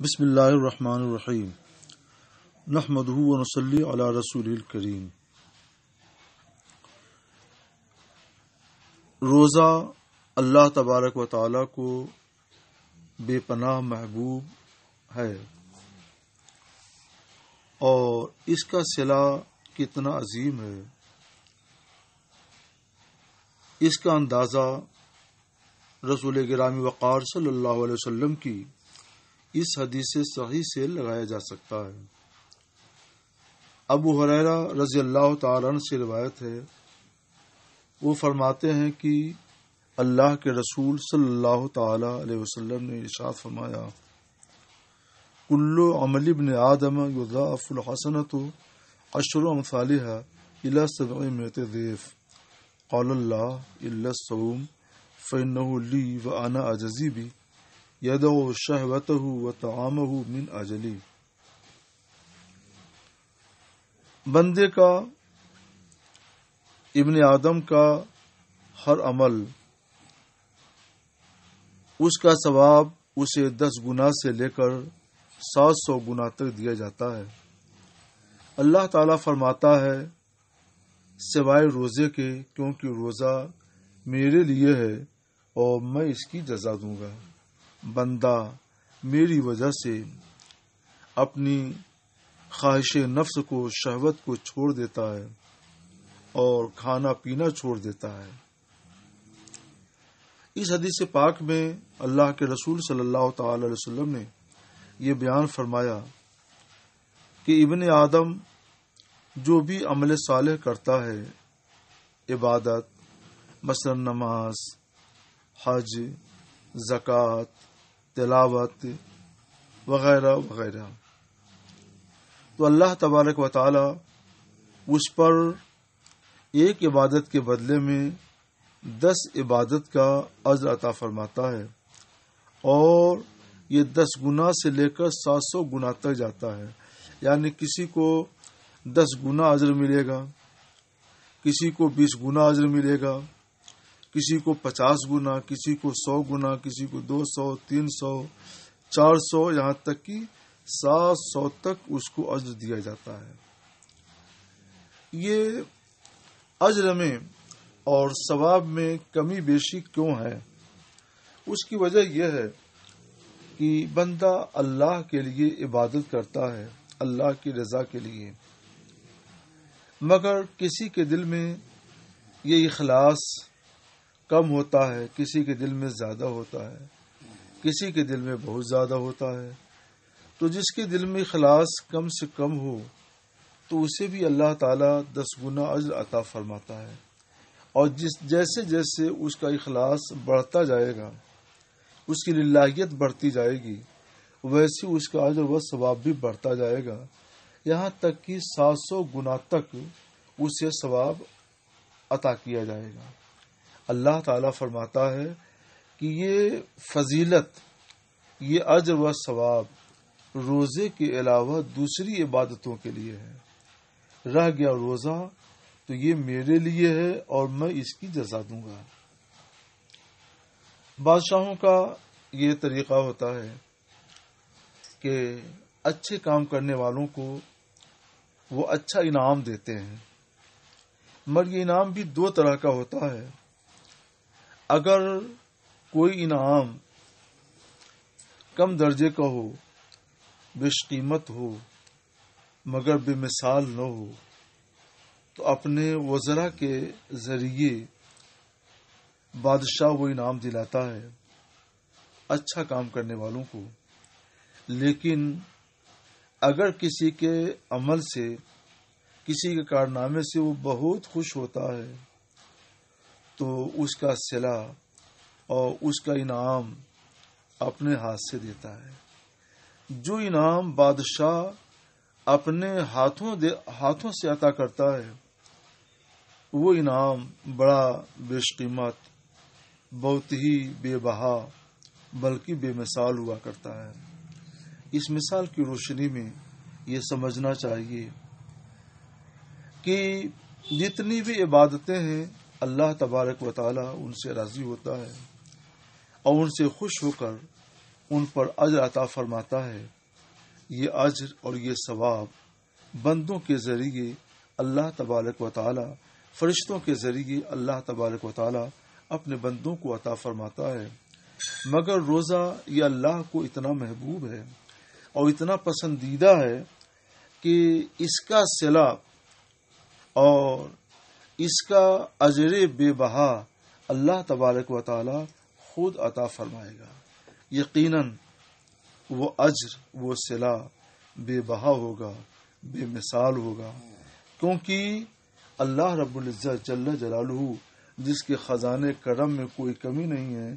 بسم اللہ الرحمن الرحیم نحمدہ و نصلی علی رسول الکریم۔ روزہ اللہ تبارک و تعالی کو بے پناہ محبوب ہے اور اس کا صلہ کتنا عظیم ہے، اس کا اندازہ رسول گرامی وقار صلی اللہ علیہ وسلم کی اس حدیث صحیح سے لگایا جا سکتا ہے۔ ابو ہریرہ رضی اللہ تعالیٰ عنہ سے روایت ہے، وہ فرماتے ہیں کہ اللہ کے رسول صلی اللہ تعالی علیہ وسلم نے ارشاد فرمایا، کل عمل ابن آدم یضاعف الحسنۃ عشر امثالها الی 700 ضعف قال اللہ الا الصوم فانه لی وانا اجزی بہ یدعو شہوتہ وطعامہ من اجلی۔ بندے کا، ابن آدم کا ہر عمل، اس کا ثواب اسے 10 گنا سے لے کر 700 گنا تک دیا جاتا ہے۔ اللہ تعالیٰ فرماتا ہے سوائے روزے کے، کیونکہ روزہ میرے لیے ہے اور میں اس کی جزا دوں گا۔ بندہ میری وجہ سے اپنی خواہش نفس کو، شہوت کو چھوڑ دیتا ہے اور کھانا پینا چھوڑ دیتا ہے۔ اس حدیث پاک میں اللہ کے رسول صلی اللہ تعالی علیہ وسلم نے یہ بیان فرمایا کہ ابن آدم جو بھی عمل صالح کرتا ہے، عبادت مثلا نماز، حج، زکوٰۃ، تلاوت وغیرہ وغیرہ، تو اللہ تبارک و تعالی اس پر ایک عبادت کے بدلے میں 10 عبادت کا اجر عطا فرماتا ہے، اور یہ 10 گنا سے لے کر 700 گنا تک جاتا ہے۔ یعنی کسی کو 10 گنا اجر ملے گا، کسی کو 20 گنا اجر ملے گا، کسی کو 50 گنا، کسی کو 100 گنا، کسی کو 200، 300، 400، یہاں تک کہ 700 تک اس کو اجر دیا جاتا ہے۔ یہ اجر میں اور ثواب میں کمی بیشی کیوں ہے؟ اس کی وجہ یہ ہے کہ بندہ اللہ کے لیے عبادت کرتا ہے، اللہ کی رضا کے لیے، مگر کسی کے دل میں یہ اخلاص کم ہوتا ہے، کسی کے دل میں زیادہ ہوتا ہے، کسی کے دل میں بہت زیادہ ہوتا ہے۔ تو جس کے دل میں اخلاص کم سے کم ہو تو اسے بھی اللہ تعالیٰ 10 گنا اجر عطا فرماتا ہے، اور جیسے جیسے اس کا اخلاص بڑھتا جائے گا، اس کی للہیت بڑھتی جائے گی، ویسے اس کا اجر و ثواب بھی بڑھتا جائے گا، یہاں تک کہ 700 گنا تک اسے ثواب عطا کیا جائے گا۔ اللہ تعالیٰ فرماتا ہے کہ یہ فضیلت، یہ اجر و ثواب روزے کے علاوہ دوسری عبادتوں کے لیے ہے۔ رہ گیا روزہ تو یہ میرے لیے ہے اور میں اس کی جزا دوں گا۔ بادشاہوں کا یہ طریقہ ہوتا ہے کہ اچھے کام کرنے والوں کو وہ اچھا انعام دیتے ہیں، مگر یہ انعام بھی 2 طرح کا ہوتا ہے۔ اگر کوئی انعام کم درجے کا ہو، بیش قیمت ہو، مگر بے مثال نہ ہو، تو اپنے وزراء کے ذریعے بادشاہ وہ انعام دلاتا ہے اچھا کام کرنے والوں کو۔ لیکن اگر کسی کے عمل سے، کسی کے کارنامے سے وہ بہت خوش ہوتا ہے تو اس کا صلہ اور اس کا انعام اپنے ہاتھ سے دیتا ہے۔ جو انعام بادشاہ اپنے ہاتھوں سے عطا کرتا ہے، وہ انعام بڑا بیش قیمت، بہت ہی بے بہا، بلکہ بے مثال ہوا کرتا ہے۔ اس مثال کی روشنی میں یہ سمجھنا چاہیے کہ جتنی بھی عبادتیں ہیں، اللہ تبارک و تعالی ان سے راضی ہوتا ہے اور ان سے خوش ہو کر ان پر اجر عطا فرماتا ہے۔ یہ اجر اور یہ ثواب بندوں کے ذریعے اللہ تبارک و تعالی، فرشتوں کے ذریعے اللہ تبارک و تعالی اپنے بندوں کو عطا فرماتا ہے۔ مگر روزہ یہ اللہ کو اتنا محبوب ہے اور اتنا پسندیدہ ہے کہ اس کا صلہ اور اس کا اجر بے بہا اللہ تبارک و تعالی خود عطا فرمائے گا۔ یقیناً وہ اجر، وہ صلہ بے بہا ہوگا، بے مثال ہوگا، کیونکہ اللہ رب العزت جل جلالہ جس کے خزانے کرم میں کوئی کمی نہیں ہے،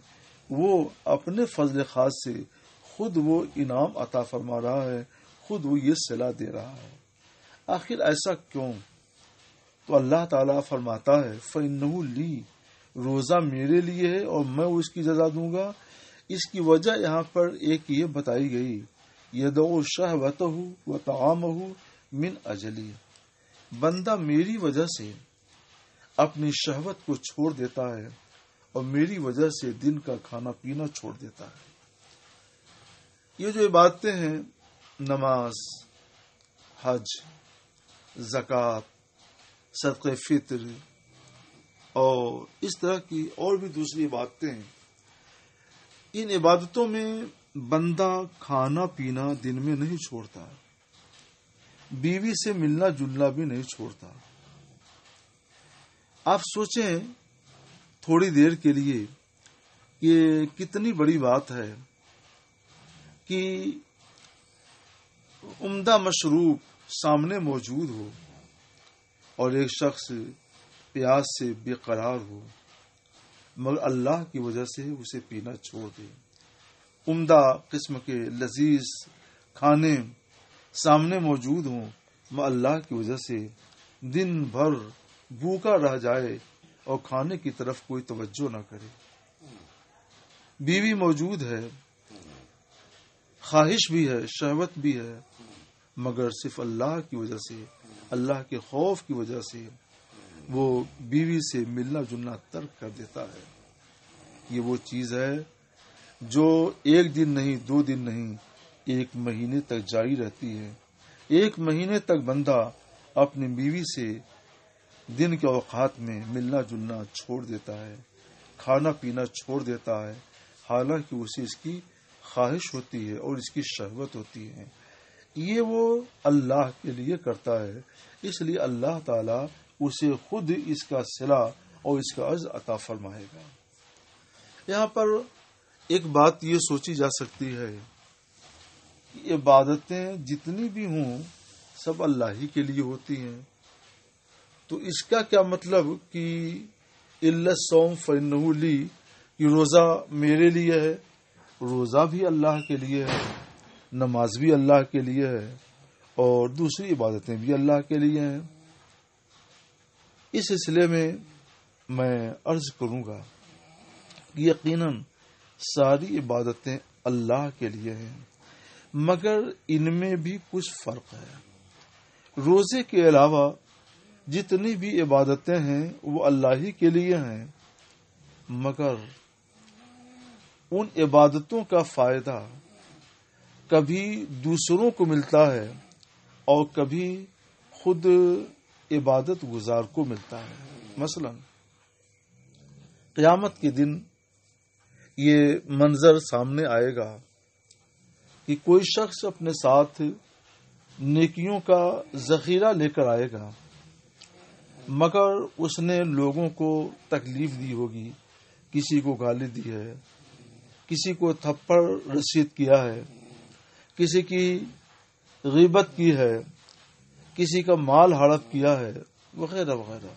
وہ اپنے فضل خاص سے خود وہ انعام عطا فرما رہا ہے، خود وہ یہ صلہ دے رہا ہے۔ آخر ایسا کیوں؟ تو اللہ تعالیٰ فرماتا ہے فَإِنَّهُ لِي، روزہ میرے لیے ہے اور میں اس کی جزا دوں گا۔ اس کی وجہ یہاں پر ایک یہ بتائی گئی، يَدْعُ شَهْوَتَهُ وَطَعَامَهُ مِنْ أَجْلِي، بندہ میری وجہ سے اپنی شہوت کو چھوڑ دیتا ہے اور میری وجہ سے دن کا کھانا پینا چھوڑ دیتا ہے۔ یہ جو عبادتیں ہیں، نماز، حج، زکوٰۃ، صدقہ فطر اور اس طرح کی اور بھی دوسری عبادتیں ہیں، ان عبادتوں میں بندہ کھانا پینا دن میں نہیں چھوڑتا، بیوی سے ملنا جلنا بھی نہیں چھوڑتا۔ آپ سوچیں تھوڑی دیر کے لیے یہ کتنی بڑی بات ہے کہ عمدہ مشروب سامنے موجود ہو اور ایک شخص پیاس سے بے قرار ہو، مگر اللہ کی وجہ سے اسے پینا چھوڑ دے۔ عمدہ قسم کے لذیذ کھانے سامنے موجود ہوں، مگر اللہ کی وجہ سے دن بھر بھوکا رہ جائے اور کھانے کی طرف کوئی توجہ نہ کرے۔ بیوی موجود ہے، خواہش بھی ہے، شہوت بھی ہے، مگر صرف اللہ کی وجہ سے، اللہ کے خوف کی وجہ سے وہ بیوی سے ملنا جلنا ترک کر دیتا ہے۔ یہ وہ چیز ہے جو ایک دن نہیں، 2 دن نہیں، 1 مہینے تک جاری رہتی ہے۔ 1 مہینے تک بندہ اپنی بیوی سے دن کے اوقات میں ملنا جلنا چھوڑ دیتا ہے، کھانا پینا چھوڑ دیتا ہے، حالانکہ اسے اس کی خواہش ہوتی ہے اور اس کی شہوت ہوتی ہے۔ یہ وہ اللہ کے لیے کرتا ہے، اس لیے اللہ تعالیٰ اسے خود اس کا صلہ اور اس کا اجر عطا فرمائے گا۔ یہاں پر ایک بات یہ سوچی جا سکتی ہے کہ عبادتیں جتنی بھی ہوں سب اللہ ہی کے لیے ہوتی ہیں، تو اس کا کیا مطلب کہ الا الصوم فإنه لی، کہ روزہ میرے لیے ہے؟ روزہ بھی اللہ کے لیے ہے، نماز بھی اللہ کے لیے ہے اور دوسری عبادتیں بھی اللہ کے لیے ہیں۔ اس سلسلے میں عرض کروں گا کہ یقیناً ساری عبادتیں اللہ کے لیے ہیں، مگر ان میں بھی کچھ فرق ہے۔ روزے کے علاوہ جتنی بھی عبادتیں ہیں وہ اللہ ہی کے لیے ہیں، مگر ان عبادتوں کا فائدہ کبھی دوسروں کو ملتا ہے اور کبھی خود عبادت گزار کو ملتا ہے۔ مثلا قیامت کے دن یہ منظر سامنے آئے گا کہ کوئی شخص اپنے ساتھ نیکیوں کا ذخیرہ لے کر آئے گا، مگر اس نے لوگوں کو تکلیف دی ہوگی، کسی کو گالی دی ہے، کسی کو تھپڑ رسید کیا ہے، کسی کی غیبت کی ہے، کسی کا مال ہڑپ کیا ہے، وغیرہ وغیرہ۔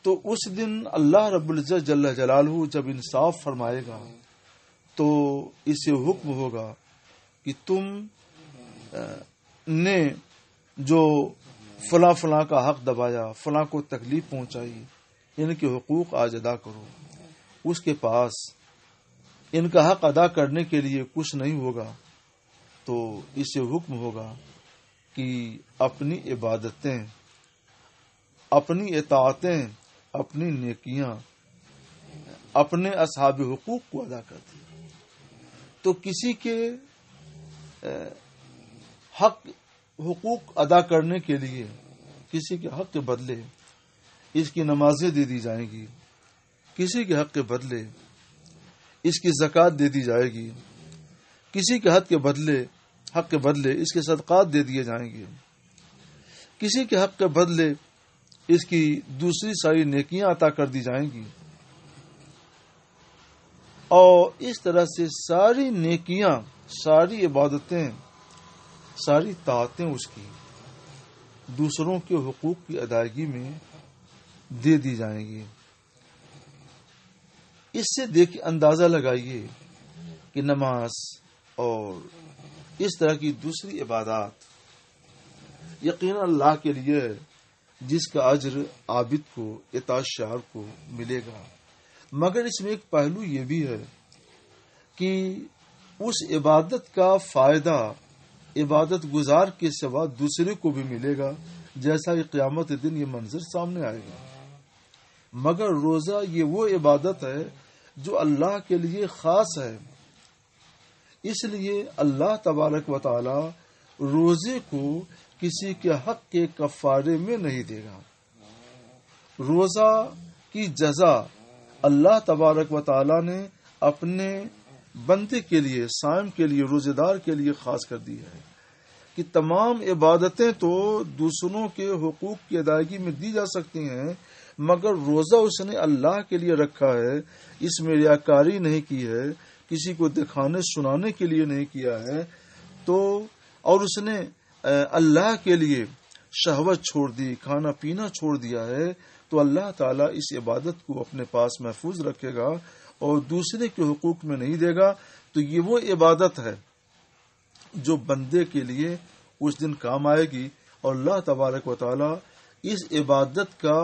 تو اس دن اللہ رب العزت جل جلالہ جب انصاف فرمائے گا تو اسے حکم ہوگا کہ تم نے جو فلاں فلاں کا حق دبایا، فلاں کو تکلیف پہنچائی، ان کے حقوق آج ادا کرو۔ اس کے پاس ان کا حق ادا کرنے کے لیے کچھ نہیں ہوگا، تو اسے حکم ہوگا کہ اپنی عبادتیں، اپنی اطاعتیں، اپنی نیکیاں اپنے اصحاب حقوق کو ادا کر دیں۔ تو کسی کے حقوق ادا کرنے کے لیے، کسی کے حق کے بدلے اس کی نمازیں دے دی جائیں گی، کسی کے حق کے بدلے اس کی زکوٰۃ دے دی جائے گی، کسی کے حق کے بدلے اس کے صدقات دے دیے جائیں گے، کسی کے حق کے بدلے اس کی دوسری ساری نیکیاں عطا کر دی جائیں گی، اور اس طرح سے ساری نیکیاں، ساری عبادتیں، ساری طاعتیں اس کی دوسروں کے حقوق کی ادائیگی میں دے دی جائیں گی۔ اس سے دیکھ اندازہ لگائیے کہ نماز اور اس طرح کی دوسری عبادات یقینا اللہ کے لیے ہے، جس کا اجر عابد کو، اطاعت شار کو ملے گا۔ مگر اس میں ایک پہلو یہ بھی ہے کہ اس عبادت کا فائدہ عبادت گزار کے سوا دوسرے کو بھی ملے گا، جیسا کہ قیامت دن یہ منظر سامنے آئے گا۔ مگر روزہ یہ وہ عبادت ہے جو اللہ کے لیے خاص ہے، اس لیے اللہ تبارک و تعالی روزے کو کسی کے حق کے کفارے میں نہیں دے گا۔ روزہ کی جزا اللہ تبارک و تعالی نے اپنے بندے کے لیے، صائم کے لیے، روزے دار کے لیے خاص کر دی ہے کہ تمام عبادتیں تو دوسروں کے حقوق کی ادائیگی میں دی جا سکتی ہیں، مگر روزہ اس نے اللہ کے لیے رکھا ہے، اس میں ریاکاری نہیں کی ہے، کسی کو دکھانے سنانے کے لیے نہیں کیا ہے، تو اور اس نے اللہ کے لیے شہوت چھوڑ دی، کھانا پینا چھوڑ دیا ہے، تو اللہ تعالیٰ اس عبادت کو اپنے پاس محفوظ رکھے گا اور دوسرے کے حقوق میں نہیں دے گا۔ تو یہ وہ عبادت ہے جو بندے کے لیے اس دن کام آئے گی، اور اللہ تبارک و تعالیٰ اس عبادت کا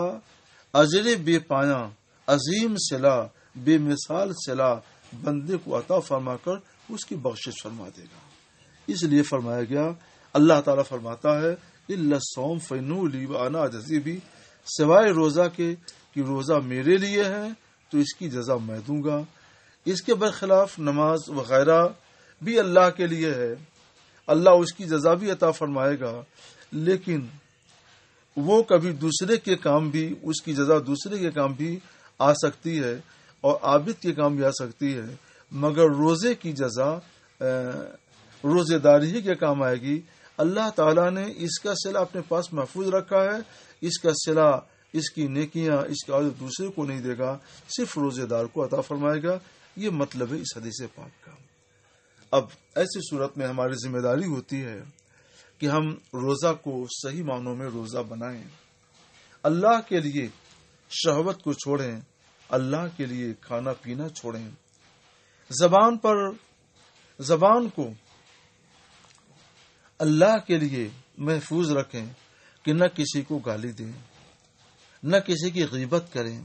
اجر بے پایاں، عظیم صلہ، بے مثال صلہ بندے کو عطا فرما کر اس کی بخشش فرما دے گا۔ اس لیے فرمایا گیا، اللہ تعالیٰ فرماتا ہے الا الصوم فإنه لی وأنا أجزی بھی، سوائے روزہ کے کہ روزہ میرے لیے ہے تو اس کی جزا میں دوں گا۔ اس کے برخلاف نماز وغیرہ بھی اللہ کے لیے ہے، اللہ اس کی جزا بھی عطا فرمائے گا، لیکن وہ کبھی دوسرے کے کام بھی، اس کی جزا دوسرے کے کام بھی آ سکتی ہے اور عابد کے کام بھی آ سکتی ہے، مگر روزے کی جزا روزے داری ہی کے کام آئے گی۔ اللہ تعالیٰ نے اس کا صلہ اپنے پاس محفوظ رکھا ہے، اس کا صلہ، اس کی نیکیاں، اس کا عادت دوسرے کو نہیں دے گا، صرف روزے دار کو عطا فرمائے گا۔ یہ مطلب ہے اس حدیث پاک کا۔ اب ایسی صورت میں ہماری ذمہ داری ہوتی ہے کہ ہم روزہ کو صحیح معنوں میں روزہ بنائیں، اللہ کے لیے شہوت کو چھوڑیں، اللہ کے لیے کھانا پینا چھوڑیں، زبان کو اللہ کے لیے محفوظ رکھیں کہ نہ کسی کو گالی دیں، نہ کسی کی غیبت کریں،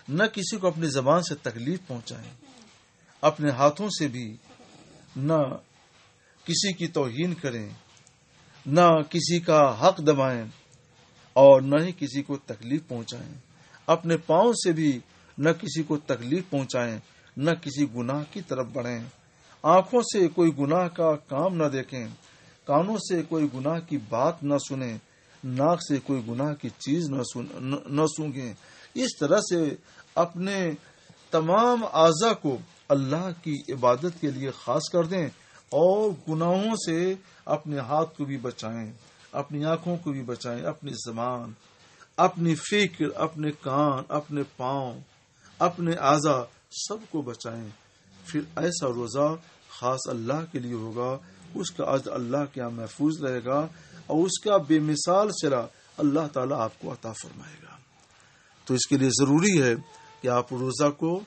نہ کسی کو اپنی زبان سے تکلیف پہنچائیں، اپنے ہاتھوں سے بھی نہ کسی کی توہین کریں، نہ کسی کا حق دبائیں اور نہ ہی کسی کو تکلیف پہنچائیں، اپنے پاؤں سے بھی نہ کسی کو تکلیف پہنچائیں، نہ کسی گناہ کی طرف بڑھیں، آنکھوں سے کوئی گناہ کا کام نہ دیکھیں، کانوں سے کوئی گناہ کی بات نہ سنیں، ناک سے کوئی گناہ کی چیز نہ سونگیں۔ اس طرح سے اپنے تمام اعضاء کو اللہ کی عبادت کے لیے خاص کر دیں اور گناہوں سے اپنے ہاتھ کو بھی بچائیں، اپنی آنکھوں کو بھی بچائیں، اپنی زبان، اپنی فکر، اپنے کان، اپنے پاؤں، اپنے اعضاء سب کو بچائیں۔ پھر ایسا روزہ خاص اللہ کے لیے ہوگا، اس کا اجر اللہ کے یہاں محفوظ رہے گا اور اس کا بے مثال صلہ اللہ تعالیٰ آپ کو عطا فرمائے گا۔ تو اس کے لیے ضروری ہے کہ آپ روزہ کو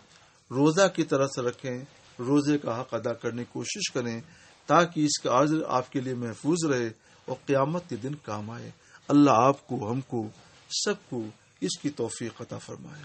روزہ کی طرح سے رکھیں، روزے کا حق ادا کرنے کی کوشش کریں تاکہ اس کا اجر آپ کے لیے محفوظ رہے اور قیامت کے دن کام آئے۔ اللہ آپ کو، ہم کو، سب کو اس کی توفیق عطا فرمائے۔